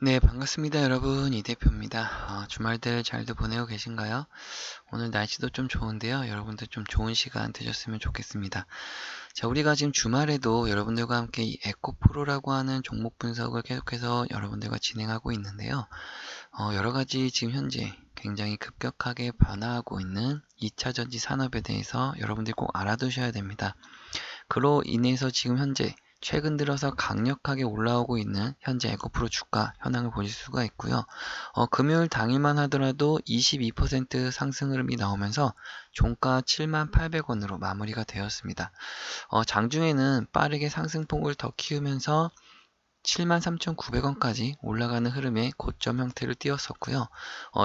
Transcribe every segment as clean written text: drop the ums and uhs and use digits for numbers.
네, 반갑습니다, 여러분. 이 대표입니다. 주말들 잘도 보내고 계신가요? 오늘 날씨도 좀 좋은데요. 여러분들 좀 좋은 시간 되셨으면 좋겠습니다. 자, 우리가 지금 주말에도 여러분들과 함께 이 에코프로라고 하는 종목 분석을 계속해서 여러분들과 진행하고 있는데요. 여러 가지 지금 현재 굉장히 급격하게 변화하고 있는 2차 전지 산업에 대해서 여러분들이 꼭 알아두셔야 됩니다. 그로 인해서 지금 현재 최근 들어서 강력하게 올라오고 있는 현재 에코프로 주가 현황을 보실 수가 있고요. 금요일 당일만 하더라도 22% 상승 흐름이 나오면서 종가 78,800원으로 마무리가 되었습니다. 장중에는 빠르게 상승폭을 더 키우면서 73,900원까지 올라가는 흐름의 고점 형태를 띄었었고요.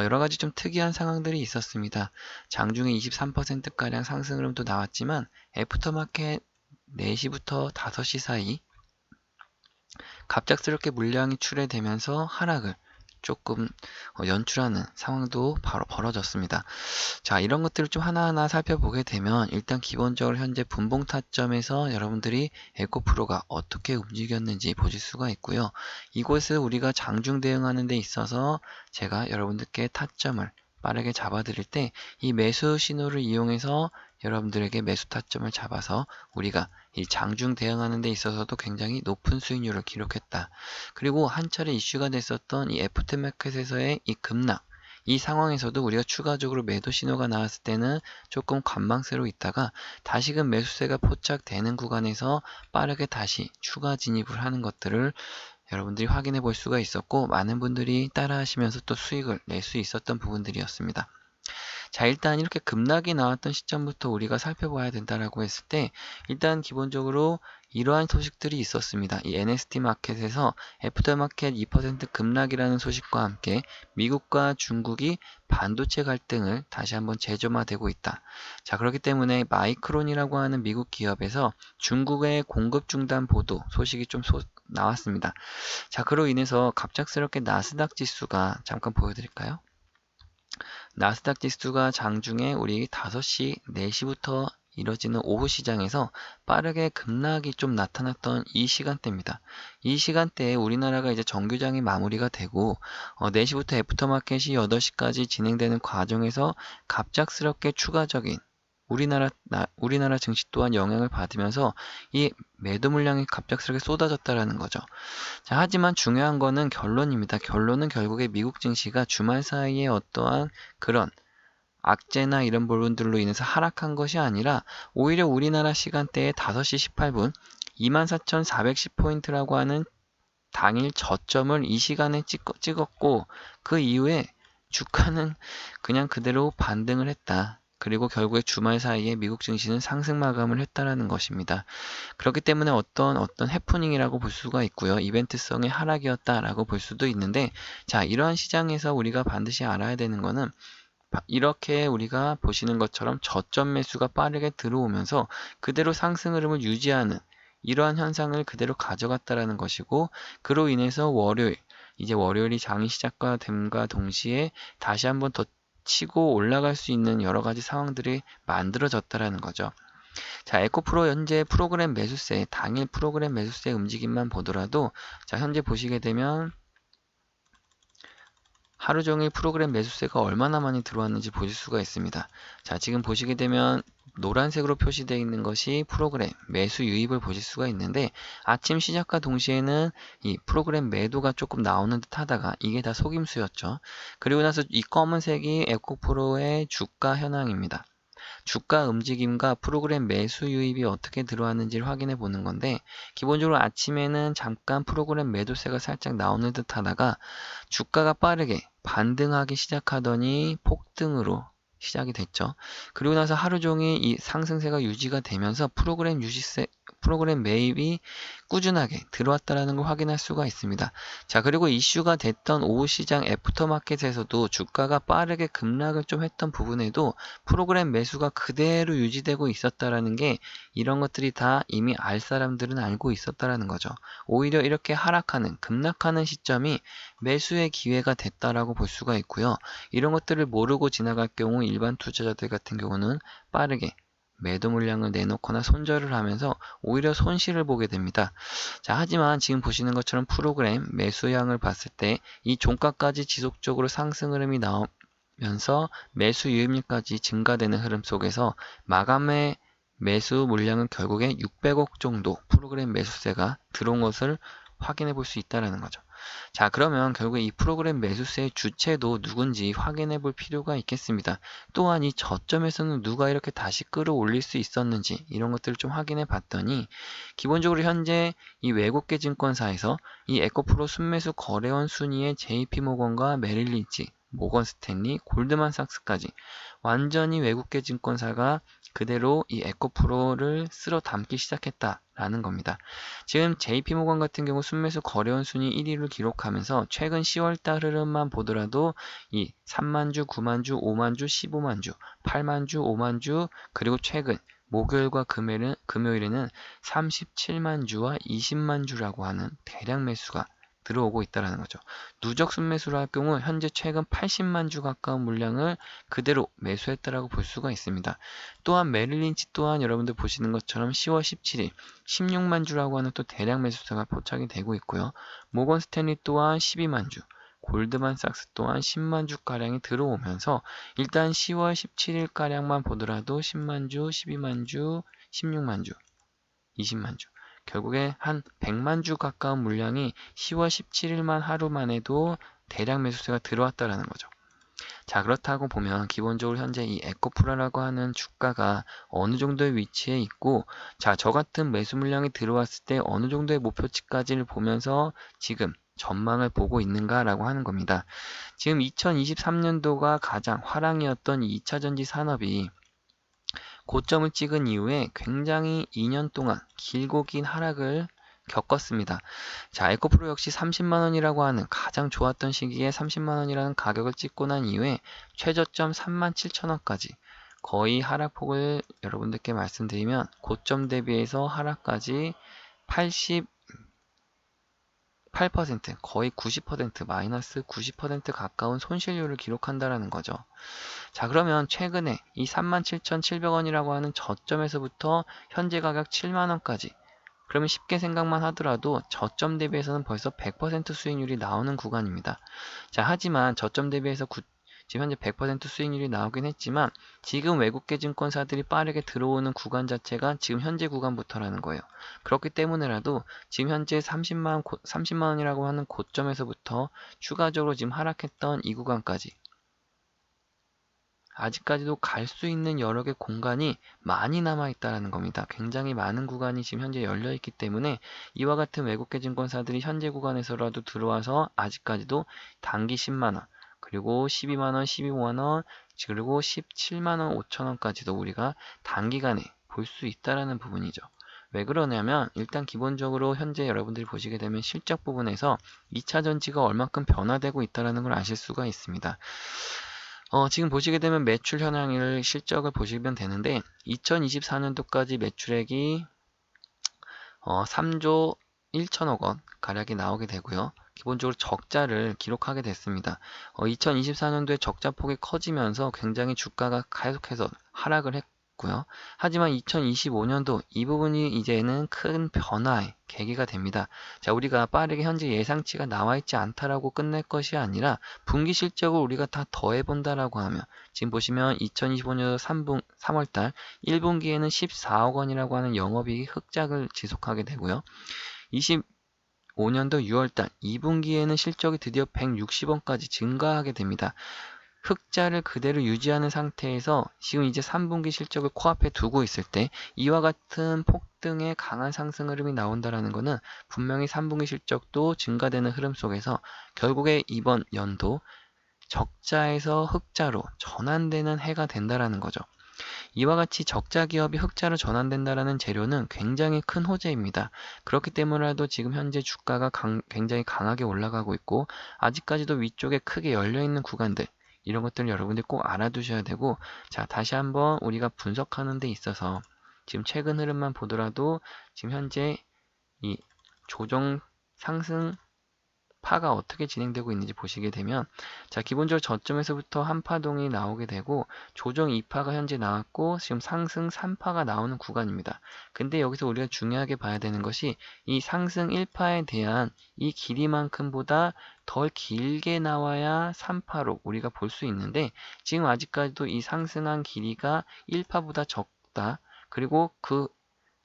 여러 가지 좀 특이한 상황들이 있었습니다. 장중에 23%가량 상승 흐름도 나왔지만 애프터마켓 4시부터 5시 사이 갑작스럽게 물량이 출회되면서 하락을 조금 연출하는 상황도 바로 벌어졌습니다. 자, 이런 것들을 좀 하나하나 살펴보게 되면 일단 기본적으로 현재 분봉 타점에서 여러분들이 에코프로가 어떻게 움직였는지 보실 수가 있고요. 이곳을 우리가 장중 대응하는 데 있어서 제가 여러분들께 타점을 빠르게 잡아드릴 때 이 매수 신호를 이용해서 여러분들에게 매수 타점을 잡아서 우리가 이 장중 대응하는 데 있어서도 굉장히 높은 수익률을 기록했다. 그리고 한 차례 이슈가 됐었던 이 애프터마켓에서의 이 급락, 이 상황에서도 우리가 추가적으로 매도 신호가 나왔을 때는 조금 관망세로 있다가 다시금 매수세가 포착되는 구간에서 빠르게 다시 추가 진입을 하는 것들을 여러분들이 확인해 볼 수가 있었고, 많은 분들이 따라 하시면서 또 수익을 낼 수 있었던 부분들이었습니다. 자, 일단 이렇게 급락이 나왔던 시점부터 우리가 살펴봐야 된다라고 했을 때, 일단 기본적으로 이러한 소식들이 있었습니다. 이 NST 마켓에서 애프터마켓 2% 급락이라는 소식과 함께 미국과 중국이 반도체 갈등을 다시 한번 재점화되고 있다. 자, 그렇기 때문에 마이크론이라고 하는 미국 기업에서 중국의 공급 중단 보도 소식이 좀 나왔습니다. 자, 그로 인해서 갑작스럽게 나스닥 지수가 잠깐 보여드릴까요? 나스닥 지수가 장중에 우리 5시, 4시부터 이뤄지는 오후 시장에서 빠르게 급락이 좀 나타났던 이 시간대입니다. 이 시간대에 우리나라가 이제 정규장이 마무리가 되고 4시부터 애프터마켓이 8시까지 진행되는 과정에서 갑작스럽게 추가적인 우리나라 증시 또한 영향을 받으면서 이 매도 물량이 갑작스럽게 쏟아졌다라는 거죠. 자, 하지만 중요한 거는 결론입니다. 결론은 결국에 미국 증시가 주말 사이에 어떠한 그런 악재나 이런 부분들로 인해서 하락한 것이 아니라 오히려 우리나라 시간대에 5시 18분 24,410포인트라고 하는 당일 저점을 이 시간에 찍었고 그 이후에 주가는 그냥 그대로 반등을 했다. 그리고 결국에 주말 사이에 미국 증시는 상승 마감을 했다라는 것입니다. 그렇기 때문에 어떤 해프닝이라고 볼 수가 있고요. 이벤트성의 하락이었다라고 볼 수도 있는데, 자, 이러한 시장에서 우리가 반드시 알아야 되는 거는 이렇게 우리가 보시는 것처럼 저점 매수가 빠르게 들어오면서 그대로 상승 흐름을 유지하는 이러한 현상을 그대로 가져갔다라는 것이고, 그로 인해서 이제 월요일이 장이 시작과 됨과 동시에 다시 한번 더 치고 올라갈 수 있는 여러 가지 상황들이 만들어졌다라는 거죠. 자, 에코프로 현재 프로그램 매수세, 당일 프로그램 매수세 움직임만 보더라도, 자, 현재 보시게 되면 하루 종일 프로그램 매수세가 얼마나 많이 들어왔는지 보실 수가 있습니다. 자, 지금 보시게 되면 노란색으로 표시되어 있는 것이 프로그램 매수 유입을 보실 수가 있는데, 아침 시작과 동시에는 이 프로그램 매도가 조금 나오는 듯 하다가 이게 다 속임수였죠. 그리고 나서 이 검은색이 에코프로의 주가 현황입니다. 주가 움직임과 프로그램 매수 유입이 어떻게 들어왔는지를 확인해 보는 건데, 기본적으로 아침에는 잠깐 프로그램 매도세가 살짝 나오는 듯 하다가 주가가 빠르게 반등하기 시작하더니 폭등으로 시작이 됐죠. 그리고 나서 하루 종일 이 상승세가 유지가 되면서 프로그램 매입이 꾸준하게 들어왔다라는 걸 확인할 수가 있습니다. 자, 그리고 이슈가 됐던 오후 시장 애프터마켓에서도 주가가 빠르게 급락을 좀 했던 부분에도 프로그램 매수가 그대로 유지되고 있었다라는 게, 이런 것들이 다 이미 알 사람들은 알고 있었다라는 거죠. 오히려 이렇게 하락하는, 급락하는 시점이 매수의 기회가 됐다라고 볼 수가 있고요. 이런 것들을 모르고 지나갈 경우 일반 투자자들 같은 경우는 빠르게 매도 물량을 내놓거나 손절을 하면서 오히려 손실을 보게 됩니다. 자, 하지만 지금 보시는 것처럼 프로그램 매수량을 봤을 때 이 종가까지 지속적으로 상승 흐름이 나오면서 매수 유입률까지 증가되는 흐름 속에서 마감의 매수 물량은 결국에 600억 정도 프로그램 매수세가 들어온 것을 확인해 볼 수 있다는 거죠. 자, 그러면 결국에 이 프로그램 매수세의 주체도 누군지 확인해 볼 필요가 있겠습니다. 또한 이 저점에서는 누가 이렇게 다시 끌어올릴 수 있었는지 이런 것들을 좀 확인해 봤더니 기본적으로 현재 이 외국계 증권사에서 이 에코프로 순매수 거래원 순위에 JP모건과 메릴린치, 모건 스탠리, 골드만삭스까지 완전히 외국계 증권사가 그대로 이 에코프로를 쓸어 담기 시작했다라는 겁니다. 지금 JP모건 같은 경우 순매수 거래원 순위 1위를 기록하면서 최근 10월달 흐름만 보더라도 이 3만주, 9만주, 5만주, 15만주, 8만주, 5만주 그리고 최근 목요일과 금요일에는 37만주와 20만주라고 하는 대량 매수가 들어오고 있다는 거죠. 누적 순매수를 할 경우 현재 최근 80만주 가까운 물량을 그대로 매수했다라고 볼 수가 있습니다. 또한 메릴린치 또한 여러분들 보시는 것처럼 10월 17일 16만주라고 하는 또 대량 매수세가 포착이 되고 있고요. 모건 스탠리 또한 12만주, 골드만삭스 또한 10만주가량이 들어오면서 일단 10월 17일가량만 보더라도 10만주, 12만주, 16만주, 20만주 결국에 한 100만주 가까운 물량이 10월 17일만 하루만 해도 대량 매수세가 들어왔다라는 거죠. 자, 그렇다고 보면 기본적으로 현재 이 에코프라라고 하는 주가가 어느 정도의 위치에 있고, 자, 저 같은 매수 물량이 들어왔을 때 어느 정도의 목표치까지를 보면서 지금 전망을 보고 있는가라고 하는 겁니다. 지금 2023년도가 가장 화랑이었던 2차전지 산업이 고점을 찍은 이후에 굉장히 2년 동안 길고 긴 하락을 겪었습니다. 자, 에코프로 역시 30만원이라고 하는 가장 좋았던 시기에 30만원이라는 가격을 찍고 난 이후에 최저점 37,000원까지 거의 하락폭을 여러분들께 말씀드리면 고점 대비해서 하락까지 88% 거의 90% 마이너스 90% 가까운 손실률을 기록한다라는 거죠. 자, 그러면 최근에 이 37,700원이라고 하는 저점에서부터 현재 가격 7만원까지 그러면 쉽게 생각만 하더라도 저점 대비해서는 벌써 100% 수익률이 나오는 구간입니다. 자, 하지만 저점 대비해서 지금 현재 100% 수익률이 나오긴 했지만 지금 외국계 증권사들이 빠르게 들어오는 구간 자체가 지금 현재 구간부터라는 거예요. 그렇기 때문에라도 지금 현재 30만원이라고 하는 고점에서부터 추가적으로 지금 하락했던 이 구간까지 아직까지도 갈 수 있는 여러 개 공간이 많이 남아있다는 겁니다. 굉장히 많은 구간이 지금 현재 열려있기 때문에 이와 같은 외국계 증권사들이 현재 구간에서라도 들어와서 아직까지도 단기 10만원, 그리고 12만원, 15만원, 그리고 17만원 5천원까지도 우리가 단기간에 볼 수 있다는 부분이죠. 왜 그러냐면 일단 기본적으로 현재 여러분들이 보시게 되면 실적 부분에서 2차 전지가 얼마큼 변화되고 있다는 걸 아실 수가 있습니다. 지금 보시게 되면 매출 현황을 실적을 보시면 되는데 2024년도까지 매출액이 3조 1천억 원 가량이 나오게 되고요. 기본적으로 적자를 기록하게 됐습니다. 2024년도에 적자폭이 커지면서 굉장히 주가가 계속해서 하락을 했고요. 하지만 2025년도 이 부분이 이제는 큰 변화의 계기가 됩니다. 자, 우리가 빠르게 현재 예상치가 나와 있지 않다라고 끝낼 것이 아니라 분기 실적을 우리가 다 더해본다라고 하면 지금 보시면 2025년 3월달 1분기에는 14억 원이라고 하는 영업이익 흑자를 지속하게 되고요. 25년도 6월달 2분기에는 실적이 드디어 160원까지 증가하게 됩니다. 흑자를 그대로 유지하는 상태에서 지금 이제 3분기 실적을 코앞에 두고 있을 때 이와 같은 폭등의 강한 상승 흐름이 나온다는 것은 분명히 3분기 실적도 증가되는 흐름 속에서 결국에 이번 연도 적자에서 흑자로 전환되는 해가 된다는 거죠. 이와 같이 적자 기업이 흑자로 전환된다는 재료는 굉장히 큰 호재입니다. 그렇기 때문에라도 지금 현재 주가가 굉장히 강하게 올라가고 있고 아직까지도 위쪽에 크게 열려있는 구간들 이런 것들 여러분들이 꼭 알아두셔야 되고 자, 다시 한번 우리가 분석하는 데 있어서 지금 최근 흐름만 보더라도 지금 현재 이 조정 상승 파가 어떻게 진행되고 있는지 보시게 되면, 자, 기본적으로 저점에서부터 한파동이 나오게 되고 조정 2파가 현재 나왔고 지금 상승 3파가 나오는 구간입니다. 근데 여기서 우리가 중요하게 봐야 되는 것이 이 상승 1파에 대한 이 길이만큼보다 덜 길게 나와야 3파로 우리가 볼 수 있는데, 지금 아직까지도 이 상승한 길이가 1파보다 적다. 그리고 그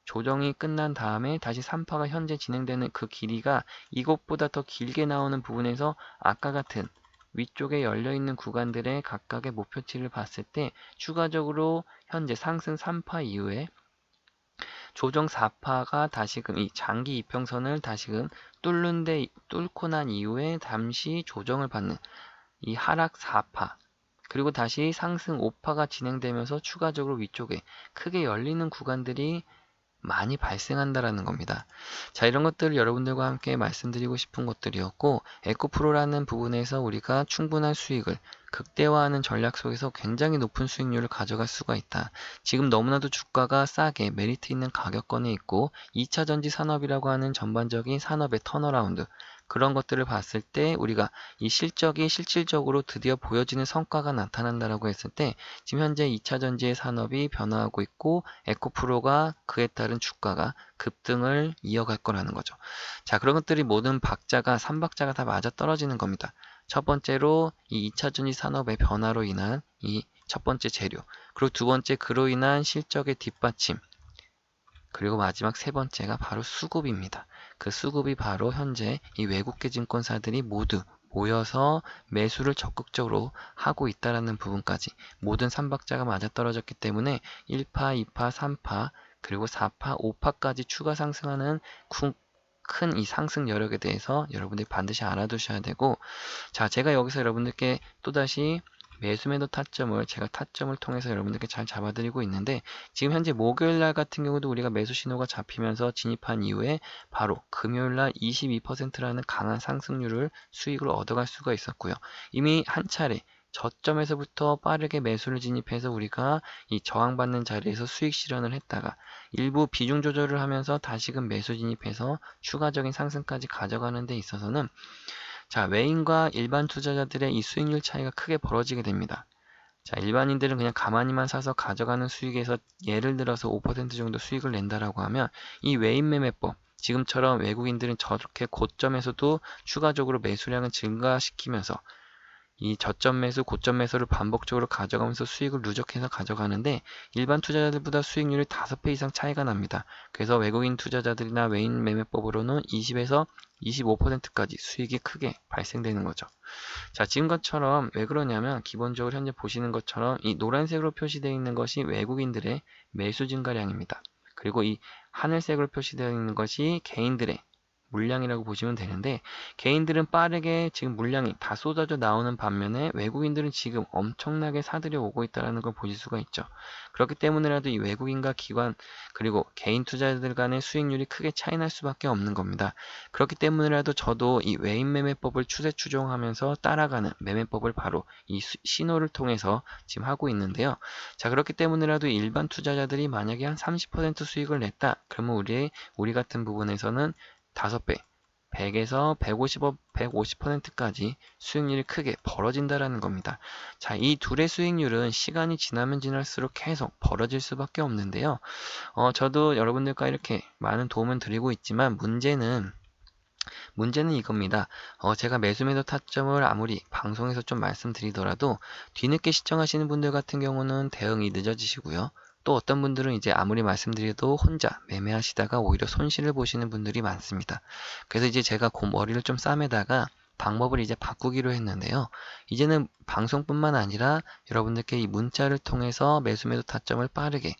조정이 끝난 다음에 다시 3파가 현재 진행되는 그 길이가 이것보다 더 길게 나오는 부분에서 아까 같은 위쪽에 열려있는 구간들의 각각의 목표치를 봤을 때 추가적으로 현재 상승 3파 이후에 조정 4파가 다시금 이 장기 이평선을 다시금 뚫고 난 이후에 잠시 조정을 받는 이 하락 4파, 그리고 다시 상승 5파가 진행되면서 추가적으로 위쪽에 크게 열리는 구간들이 많이 발생한다라는 겁니다. 자, 이런 것들을 여러분들과 함께 말씀드리고 싶은 것들이었고, 에코프로라는 부분에서 우리가 충분한 수익을 극대화하는 전략 속에서 굉장히 높은 수익률을 가져갈 수가 있다. 지금 너무나도 주가가 싸게 메리트 있는 가격권에 있고 2차 전지 산업이라고 하는 전반적인 산업의 턴어라운드, 그런 것들을 봤을 때 우리가 이 실적이 실질적으로 드디어 보여지는 성과가 나타난다라고 했을 때 지금 현재 2차 전지의 산업이 변화하고 있고 에코프로가 그에 따른 주가가 급등을 이어갈 거라는 거죠. 자, 그런 것들이 모든 박자가 3박자가 다 맞아 떨어지는 겁니다. 첫 번째로 이 2차 전지 산업의 변화로 인한 이 첫 번째 재료, 그리고 두 번째 그로 인한 실적의 뒷받침, 그리고 마지막 세 번째가 바로 수급입니다. 그 수급이 바로 현재 이 외국계 증권사들이 모두 모여서 매수를 적극적으로 하고 있다는 부분까지 모든 3박자가 맞아떨어졌기 때문에 1파, 2파, 3파, 그리고 4파, 5파까지 추가 상승하는 큰 이 상승 여력에 대해서 여러분들이 반드시 알아두셔야 되고, 자, 제가 여기서 여러분들께 또다시 매수 매도 타점을 제가 타점을 통해서 여러분들께 잘 잡아드리고 있는데, 지금 현재 목요일날 같은 경우도 우리가 매수 신호가 잡히면서 진입한 이후에 바로 금요일날 22%라는 강한 상승률을 수익을 얻어갈 수가 있었고요. 이미 한 차례 저점에서부터 빠르게 매수를 진입해서 우리가 이 저항받는 자리에서 수익 실현을 했다가 일부 비중 조절을 하면서 다시금 매수 진입해서 추가적인 상승까지 가져가는 데 있어서는, 자, 외인과 일반 투자자들의 이 수익률 차이가 크게 벌어지게 됩니다. 자, 일반인들은 그냥 가만히만 사서 가져가는 수익에서 예를 들어서 5% 정도 수익을 낸다라고 하면, 이 외인 매매법, 지금처럼 외국인들은 저렇게 고점에서도 추가적으로 매수량을 증가시키면서 이 저점 매수, 고점 매수를 반복적으로 가져가면서 수익을 누적해서 가져가는데, 일반 투자자들보다 수익률이 5배 이상 차이가 납니다. 그래서 외국인 투자자들이나 외인 매매법으로는 20에서 25%까지 수익이 크게 발생되는 거죠. 자, 지금 것처럼 왜 그러냐면 기본적으로 현재 보시는 것처럼 이 노란색으로 표시되어 있는 것이 외국인들의 매수 증가량입니다. 그리고 이 하늘색으로 표시되어 있는 것이 개인들의 물량이라고 보시면 되는데, 개인들은 빠르게 지금 물량이 다 쏟아져 나오는 반면에 외국인들은 지금 엄청나게 사들여 오고 있다는 걸 보실 수가 있죠. 그렇기 때문에라도 이 외국인과 기관 그리고 개인 투자자들 간의 수익률이 크게 차이 날 수밖에 없는 겁니다. 그렇기 때문에라도 저도 이 외인 매매법을 추세 추종하면서 따라가는 매매법을 바로 이 신호를 통해서 지금 하고 있는데요. 자, 그렇기 때문에라도 일반 투자자들이 만약에 한 30% 수익을 냈다, 그러면 우리 같은 부분에서는 5배, 100에서 150%까지 수익률이 크게 벌어진다라는 겁니다. 자, 이 둘의 수익률은 시간이 지나면 지날수록 계속 벌어질 수밖에 없는데요. 저도 여러분들과 이렇게 많은 도움을 드리고 있지만 문제는 이겁니다. 제가 매수매도 타점을 아무리 방송에서 좀 말씀드리더라도 뒤늦게 시청하시는 분들 같은 경우는 대응이 늦어지시고요. 또 어떤 분들은 이제 아무리 말씀드려도 혼자 매매하시다가 오히려 손실을 보시는 분들이 많습니다. 그래서 이제 제가 머리를 좀 싸매다가 방법을 이제 바꾸기로 했는데요. 이제는 방송뿐만 아니라 여러분들께 이 문자를 통해서 매수매도 타점을 빠르게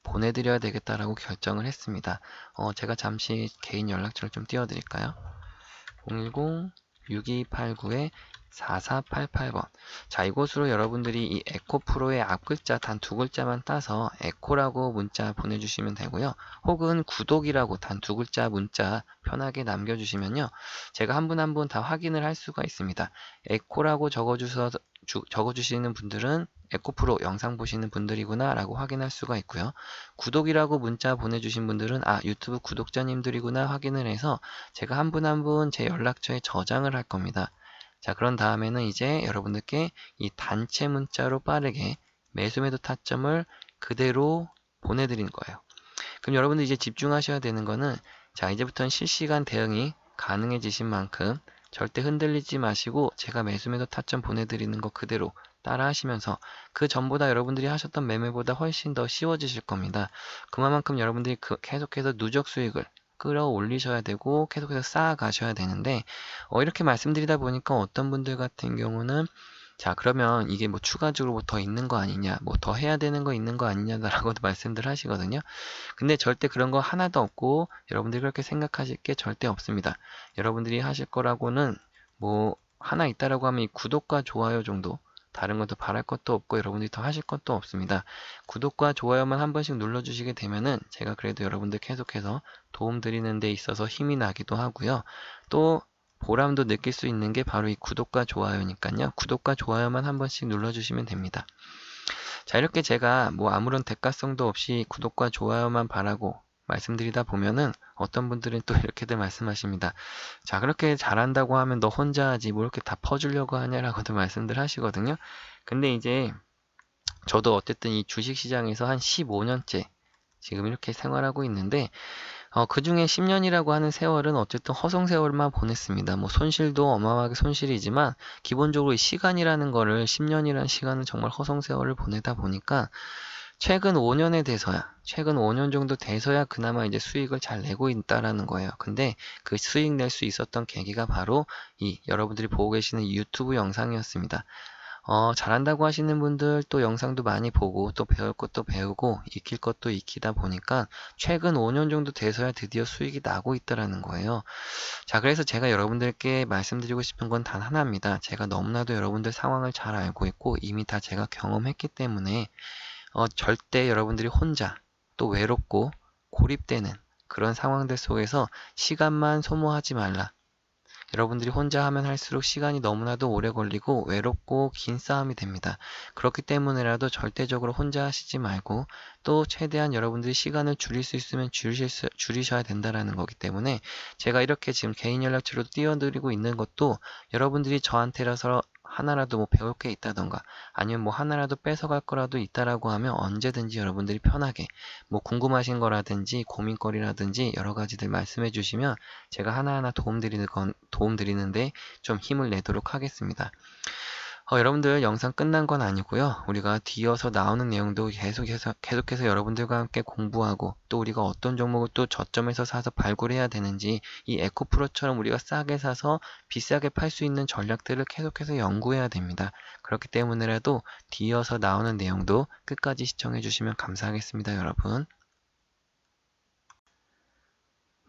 보내드려야 되겠다라고 결정을 했습니다. 제가 잠시 개인 연락처를 좀 띄워드릴까요? 010-6289에 4488번. 자, 이곳으로 여러분들이 이 에코프로의 앞글자 단 두 글자만 따서 에코라고 문자 보내주시면 되고요. 혹은 구독이라고 단 두 글자 문자 편하게 남겨주시면요. 제가 한 분 한 분 다 확인을 할 수가 있습니다. 에코라고 적어주시는 분들은 에코프로 영상 보시는 분들이구나 라고 확인할 수가 있고요. 구독이라고 문자 보내주신 분들은 유튜브 구독자님들이구나 확인을 해서 제가 한 분 한 분 제 연락처에 저장을 할 겁니다. 자, 그런 다음에는 이제 여러분들께 이 단체 문자로 빠르게 매수매도 타점을 그대로 보내드리는 거예요. 그럼 여러분들 이제 집중하셔야 되는 거는, 자, 이제부터는 실시간 대응이 가능해지신 만큼 절대 흔들리지 마시고 제가 매수매도 타점 보내드리는 거 그대로 따라 하시면서 그 전보다 여러분들이 하셨던 매매보다 훨씬 더 쉬워지실 겁니다. 그만큼 여러분들이 계속해서 누적 수익을 끌어올리셔야 되고 계속해서 쌓아가셔야 되는데, 이렇게 말씀드리다 보니까 어떤 분들 같은 경우는, 자, 그러면 이게 뭐 추가적으로 뭐 더 있는 거 아니냐, 뭐 더 해야 되는 거 있는 거 아니냐라고도 말씀들 하시거든요. 근데 절대 그런 거 하나도 없고 여러분들이 그렇게 생각하실 게 절대 없습니다. 여러분들이 하실 거라고는 뭐 하나 있다라고 하면 이 구독과 좋아요 정도, 다른 것도 바랄 것도 없고 여러분들이 더 하실 것도 없습니다. 구독과 좋아요만 한 번씩 눌러주시게 되면은 제가 그래도 여러분들 계속해서 도움 드리는 데 있어서 힘이 나기도 하고요. 또 보람도 느낄 수 있는 게 바로 이 구독과 좋아요니까요. 구독과 좋아요만 한 번씩 눌러주시면 됩니다. 자, 이렇게 제가 뭐 아무런 대가성도 없이 구독과 좋아요만 바라고 말씀드리다 보면은 어떤 분들은 또 이렇게들 말씀하십니다. 자, 그렇게 잘한다고 하면 너 혼자 하지 뭐 이렇게 다 퍼주려고 하냐라고도 말씀들 하시거든요. 근데 이제 저도 어쨌든 이 주식시장에서 한 15년째 지금 이렇게 생활하고 있는데, 그 중에 10년이라고 하는 세월은 어쨌든 허송 세월만 보냈습니다. 뭐 손실도 어마어마하게 손실이지만 기본적으로 이 시간이라는 거를 10년이라는 시간은 정말 허송 세월을 보내다 보니까 최근 5년 정도 돼서야 그나마 이제 수익을 잘 내고 있다라는 거예요. 근데 그 수익 낼 수 있었던 계기가 바로 이 여러분들이 보고 계시는 유튜브 영상이었습니다. 잘한다고 하시는 분들 또 영상도 많이 보고 또 배울 것도 배우고 익힐 것도 익히다 보니까 최근 5년 정도 돼서야 드디어 수익이 나고 있다라는 거예요. 자, 그래서 제가 여러분들께 말씀드리고 싶은 건 단 하나입니다. 제가 너무나도 여러분들 상황을 잘 알고 있고 이미 다 제가 경험했기 때문에 절대 여러분들이 혼자 또 외롭고 고립되는 그런 상황들 속에서 시간만 소모하지 말라. 여러분들이 혼자 하면 할수록 시간이 너무나도 오래 걸리고 외롭고 긴 싸움이 됩니다. 그렇기 때문에라도 절대적으로 혼자 하시지 말고 또 최대한 여러분들이 시간을 줄일 수 있으면 줄이셔야 된다는 거기 때문에 제가 이렇게 지금 개인 연락처로 띄워드리고 있는 것도 여러분들이 저한테라서 하나라도 뭐 배울 게 있다던가 아니면 뭐 하나라도 뺏어갈 거라도 있다라고 하면 언제든지 여러분들이 편하게 뭐 궁금하신 거라든지 고민거리라든지 여러 가지들 말씀해 주시면 제가 하나하나 도움 드리는데 좀 힘을 내도록 하겠습니다. 여러분들 영상 끝난 건 아니고요. 우리가 뒤어서 나오는 내용도 계속해서 여러분들과 함께 공부하고 또 우리가 어떤 종목을 또 저점에서 사서 발굴해야 되는지 이 에코프로처럼 우리가 싸게 사서 비싸게 팔 수 있는 전략들을 계속해서 연구해야 됩니다. 그렇기 때문에라도 뒤어서 나오는 내용도 끝까지 시청해 주시면 감사하겠습니다, 여러분.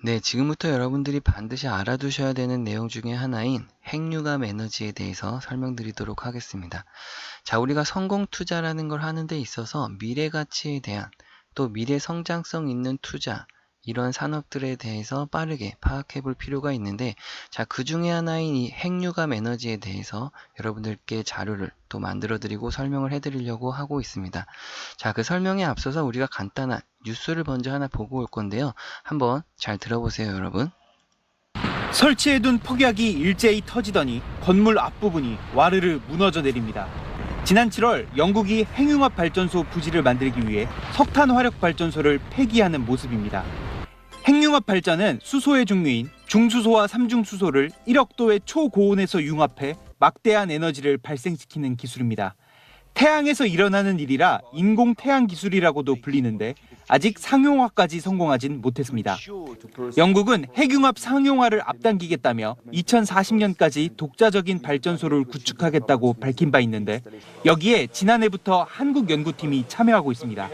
네, 지금부터 여러분들이 반드시 알아두셔야 되는 내용 중에 하나인 핵융합 에너지에 대해서 설명드리도록 하겠습니다. 자, 우리가 성공 투자라는 걸 하는 데 있어서 미래 가치에 대한 또 미래 성장성 있는 투자, 이런 산업들에 대해서 빠르게 파악해 볼 필요가 있는데, 자, 그 중에 하나인 이 핵융합 에너지에 대해서 여러분들께 자료를 또 만들어 드리고 설명을 해 드리려고 하고 있습니다. 자, 그 설명에 앞서서 우리가 간단한 뉴스를 먼저 하나 보고 올 건데요. 한번 잘 들어보세요, 여러분. 설치해둔 폭약이 일제히 터지더니 건물 앞부분이 와르르 무너져 내립니다. 지난 7월 영국이 핵융합 발전소 부지를 만들기 위해 석탄 화력 발전소를 폐기하는 모습입니다. 핵융합 발전은 수소의 종류인 중수소와 삼중수소를 1억도의 초고온에서 융합해 막대한 에너지를 발생시키는 기술입니다. 태양에서 일어나는 일이라 인공 태양 기술이라고도 불리는데 아직 상용화까지 성공하진 못했습니다. 영국은 핵융합 상용화를 앞당기겠다며 2040년까지 독자적인 발전소를 구축하겠다고 밝힌 바 있는데 여기에 지난해부터 한국 연구팀이 참여하고 있습니다.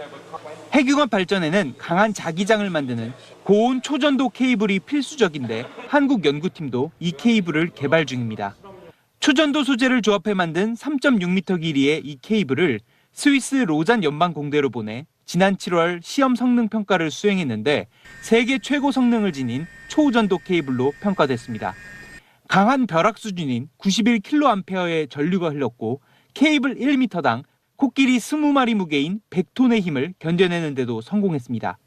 핵융합 발전에는 강한 자기장을 만드는 고온 초전도 케이블이 필수적인데 한국 연구팀도 이 케이블을 개발 중입니다. 초전도 소재를 조합해 만든 3.6m 길이의 이 케이블을 스위스 로잔 연방공대로 보내 지난 7월 시험 성능 평가를 수행했는데 세계 최고 성능을 지닌 초전도 케이블로 평가됐습니다. 강한 벼락 수준인 91kA의 전류가 흘렀고 케이블 1m당 코끼리 20마리 무게인 100톤의 힘을 견뎌내는데도 성공했습니다.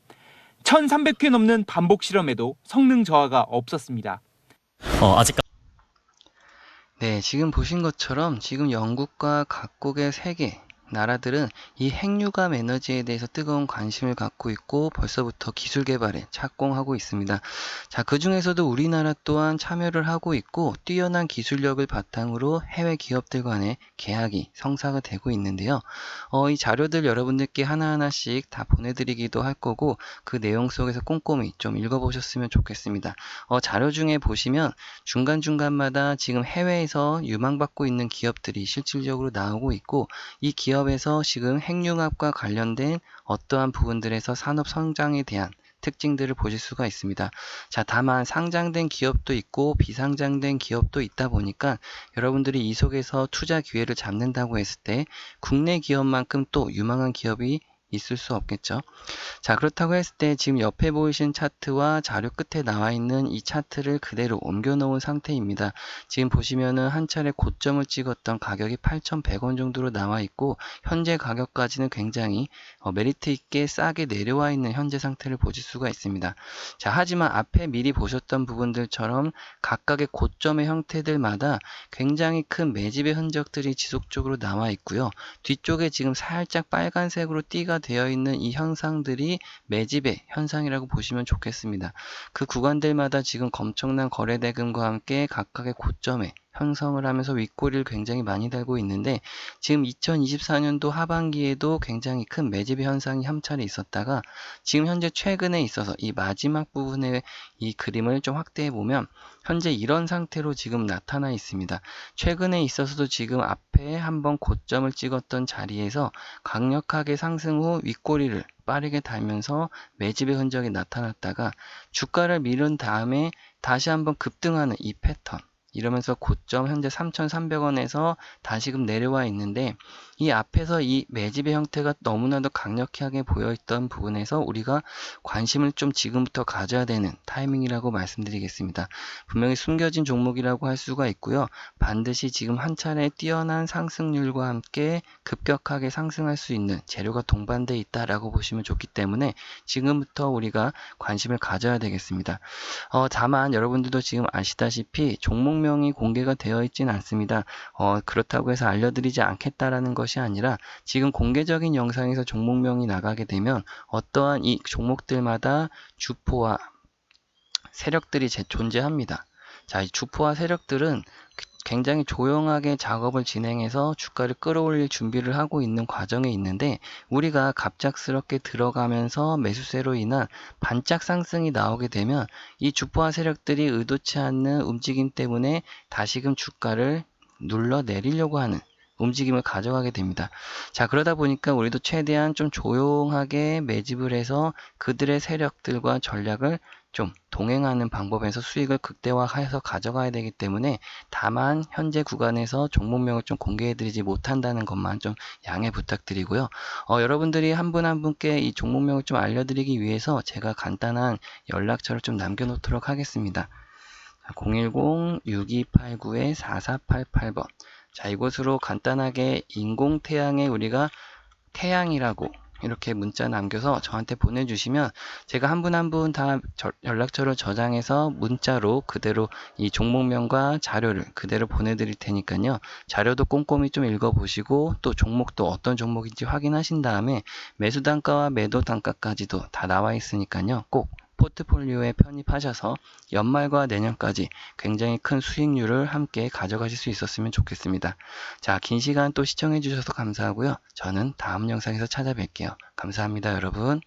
1300회 넘는 반복 실험에도 성능 저하가 없었습니다. 네, 지금 보신 것처럼 지금 영국과 각국의 세계 나라들은 이 핵융합 에너지에 대해서 뜨거운 관심을 갖고 있고 벌써부터 기술 개발에 착공하고 있습니다. 자, 그 중에서도 우리나라 또한 참여를 하고 있고 뛰어난 기술력을 바탕으로 해외 기업들 간의 계약이 성사가 되고 있는데요. 이 자료들 여러분들께 하나하나씩 다 보내드리기도 할 거고 그 내용 속에서 꼼꼼히 좀 읽어보셨으면 좋겠습니다. 자료 중에 보시면 중간중간마다 지금 해외에서 유망받고 있는 기업들이 실질적으로 나오고 있고 이 기업에서 지금 핵융합과 관련된 어떠한 부분들에서 산업 성장에 대한 특징들을 보실 수가 있습니다. 자, 다만 상장된 기업도 있고 비상장된 기업도 있다 보니까 여러분들이 이 속에서 투자 기회를 잡는다고 했을 때 국내 기업만큼 또 유망한 기업이 있을 수 없겠죠. 자, 그렇다고 했을 때 지금 옆에 보이신 차트와 자료 끝에 나와 있는 이 차트를 그대로 옮겨 놓은 상태입니다. 지금 보시면은 한 차례 고점을 찍었던 가격이 8,100원 정도로 나와 있고 현재 가격까지는 굉장히 메리트 있게 싸게 내려와 있는 현재 상태를 보실 수가 있습니다. 자, 하지만 앞에 미리 보셨던 부분들처럼 각각의 고점의 형태들마다 굉장히 큰 매집의 흔적들이 지속적으로 나와 있고요. 뒤쪽에 지금 살짝 빨간색으로 띠가 되어 있는 이 현상들이 매집의 현상이라고 보시면 좋겠습니다. 그 구간들마다 지금 엄청난 거래 대금과 함께 각각의 고점에 형성을 하면서 윗꼬리를 굉장히 많이 달고 있는데 지금 2024년도 하반기에도 굉장히 큰 매집의 현상이 한 차례 있었다가 지금 현재 최근에 있어서 이 마지막 부분의 이 그림을 좀 확대해 보면 현재 이런 상태로 지금 나타나 있습니다. 최근에 있어서도 지금 앞에 한번 고점을 찍었던 자리에서 강력하게 상승 후 윗꼬리를 빠르게 달면서 매집의 흔적이 나타났다가 주가를 밀은 다음에 다시 한번 급등하는 이 패턴, 이러면서 고점 현재 3,300원에서 다시금 내려와 있는데 이 앞에서 이 매집의 형태가 너무나도 강력하게 보여있던 부분에서 우리가 관심을 좀 지금부터 가져야 되는 타이밍이라고 말씀드리겠습니다. 분명히 숨겨진 종목이라고 할 수가 있고요. 반드시 지금 한 차례 뛰어난 상승률과 함께 급격하게 상승할 수 있는 재료가 동반되어 있다라고 보시면 좋기 때문에 지금부터 우리가 관심을 가져야 되겠습니다. 다만 여러분들도 지금 아시다시피 종목명이 공개가 되어 있진 않습니다. 그렇다고 해서 알려드리지 않겠다라는 것이 아니라 지금 공개적인 영상에서 종목명이 나가게 되면 어떠한 이 종목들마다 주포와 세력들이 존재합니다. 자, 이 주포와 세력들은 굉장히 조용하게 작업을 진행해서 주가를 끌어올릴 준비를 하고 있는 과정에 있는데 우리가 갑작스럽게 들어가면서 매수세로 인한 반짝 상승이 나오게 되면 이 주포와 세력들이 의도치 않는 움직임 때문에 다시금 주가를 눌러 내리려고 하는 움직임을 가져가게 됩니다. 자, 그러다 보니까 우리도 최대한 좀 조용하게 매집을 해서 그들의 세력들과 전략을 좀 동행하는 방법에서 수익을 극대화해서 가져가야 되기 때문에 다만 현재 구간에서 종목명을 좀 공개해드리지 못한다는 것만 좀 양해 부탁드리고요. 여러분들이 한 분 한 분께 이 종목명을 좀 알려드리기 위해서 제가 간단한 연락처를 좀 남겨놓도록 하겠습니다. 010-6289-4488번. 자, 이곳으로 간단하게 인공태양에 우리가 태양이라고 이렇게 문자 남겨서 저한테 보내주시면 제가 한 분 한 분 다 연락처를 저장해서 문자로 그대로 이 종목명과 자료를 그대로 보내드릴 테니까요. 자료도 꼼꼼히 좀 읽어보시고 또 종목도 어떤 종목인지 확인하신 다음에 매수 단가와 매도 단가까지도 다 나와 있으니까요. 꼭 포트폴리오에 편입하셔서 연말과 내년까지 굉장히 큰 수익률을 함께 가져가실 수 있었으면 좋겠습니다. 자, 긴 시간 또 시청해 주셔서 감사하고요. 저는 다음 영상에서 찾아뵐게요. 감사합니다, 여러분.